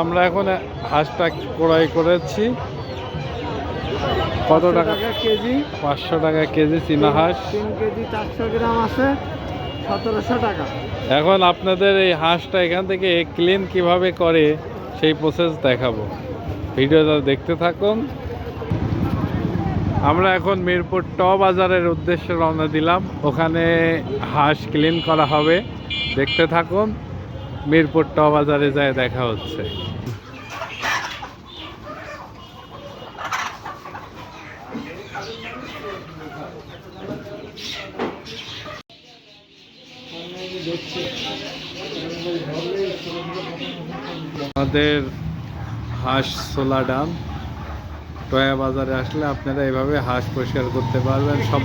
আমরা এখন হাঁসটা ক্রয় করেছি। কত টাকা কেজি? 500 টাকা কেজি চীনা হাঁস। 3 কেজি 400 গ্রাম আছে 1700 টাকা। এখন আপনাদের এই হাঁসটা এখান থেকে ক্লিন কিভাবে করে সেই প্রসেস দেখাবো, ভিডিওটা দেখতে থাকুন। আমরা এখন মিরপুর ট বাজারের উদ্দেশ্যে রওনা দিলাম, ওখানে হাঁস ক্লিন করা হবে, দেখতে থাকুন। মিরপুর ট বাজারে যায় দেখা হচ্ছে। আমাদের হাঁস ছোলা ডান টয়া বাজারে আসলে আপনারা এভাবে হাঁস পরিষ্কার করতে পারবেন। সব